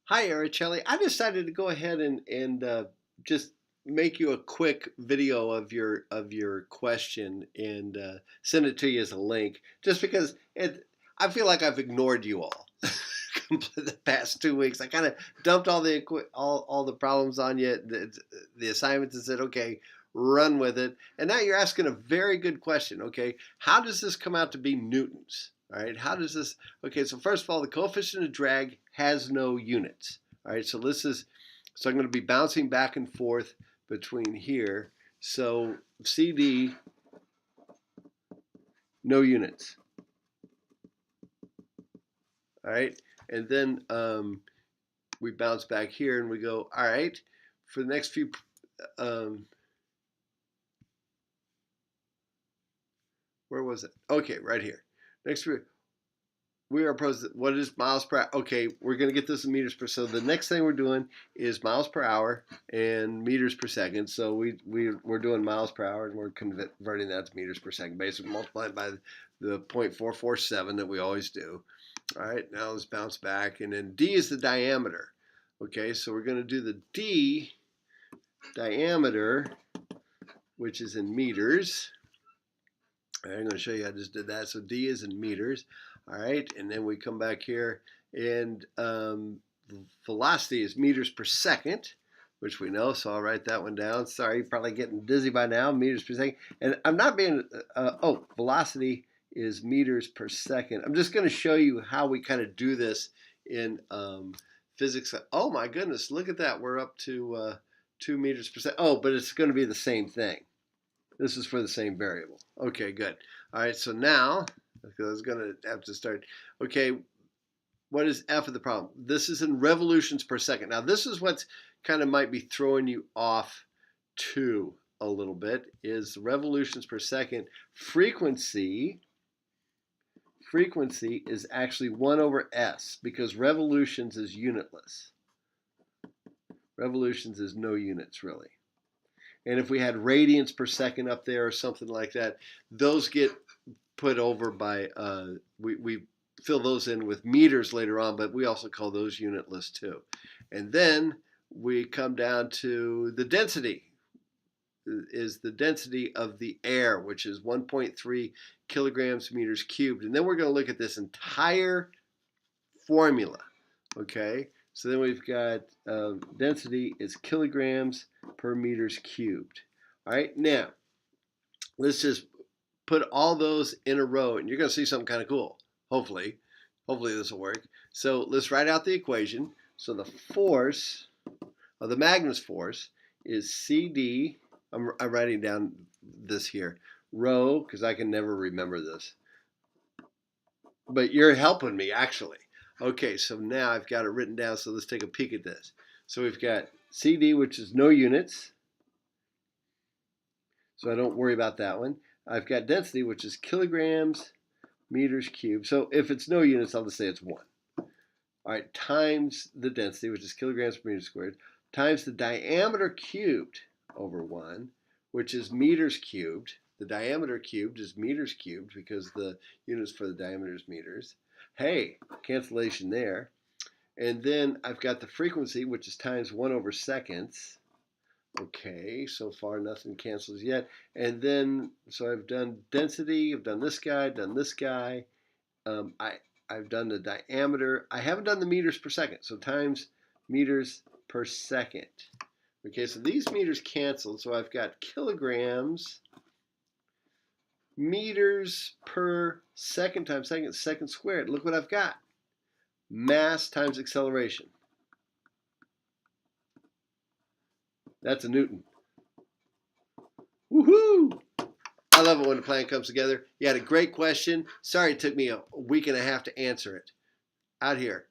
Hi, Araceli. I decided to go ahead and just make you a quick video of your question and send it to you as a link, just because I feel like I've ignored you all the past 2 weeks. I kind of dumped all the problems on you, the assignments, and said, okay, run with it. And now you're asking a very good question. Okay, how does this come out to be newtons? All right, how does this? Okay, so first of all, the coefficient of drag has no units. All right, so I'm going to be bouncing back and forth between here. So CD, no units. All right, and then we bounce back here and we go, all right, for the next few, where was it? Okay, right here. Next, we are what is miles per hour? Okay, we're going to get this in meters per. So the next thing we're doing is miles per hour and meters per second. So we're doing miles per hour and we're converting that to meters per second, basically multiplied by the 0.447 that we always do. All right, now let's bounce back, and then D is the diameter. Okay, so we're going to do the D diameter, which is in meters. I'm going to show you how I just did that. So D is in meters. All right, and then we come back here, and velocity is meters per second, which we know, so I'll write that one down. Sorry, you're probably getting dizzy by now, meters per second. And I'm not being, velocity is meters per second. I'm just going to show you how we kind of do this in physics. Oh my goodness, look at that. We're up to 2 meters per second. Oh, but it's going to be the same thing. This is for the same variable. Okay, good. All right, so now, I was going to have to start. Okay, what is F of the problem? This is in revolutions per second. Now, this is what's kind of might be throwing you off too a little bit, is revolutions per second. Frequency is actually 1 over S, because revolutions is unitless. Revolutions is no units, really. And if we had radians per second up there or something like that, those get put over by, we fill those in with meters later on, but we also call those unitless too. And then we come down to the density, is the density of the air, which is 1.3 kilograms meters cubed. And then we're going to look at this entire formula, okay? So then we've got density is kilograms per meters cubed. All right, now let's just put all those in a row, and you're going to see something kind of cool. Hopefully this will work. So let's write out the equation. So the force of the Magnus force is CD. I'm writing down this here, rho, because I can never remember this. But you're helping me, actually. Okay, so now I've got it written down, so let's take a peek at this. So we've got CD, which is no units, so I don't worry about that one. I've got density, which is kilograms meters cubed. So if it's no units, I'll just say it's 1. All right, times the density, which is kilograms per meter squared, times the diameter cubed over 1, which is meters cubed. The diameter cubed is meters cubed because the units for the diameter is meters. Hey, cancellation there. And then I've got the frequency, which is times 1 over seconds. Okay, so far nothing cancels yet. And then, so I've done density, I've done this guy, I've done the diameter. I haven't done the meters per second, so times meters per second. Okay, so these meters canceled, so I've got kilograms meters per second times second squared. Look what I've got. Mass times acceleration. That's a Newton. Woohoo! I love it when the plan comes together. You had a great question. Sorry it took me a week and a half to answer it. Out here.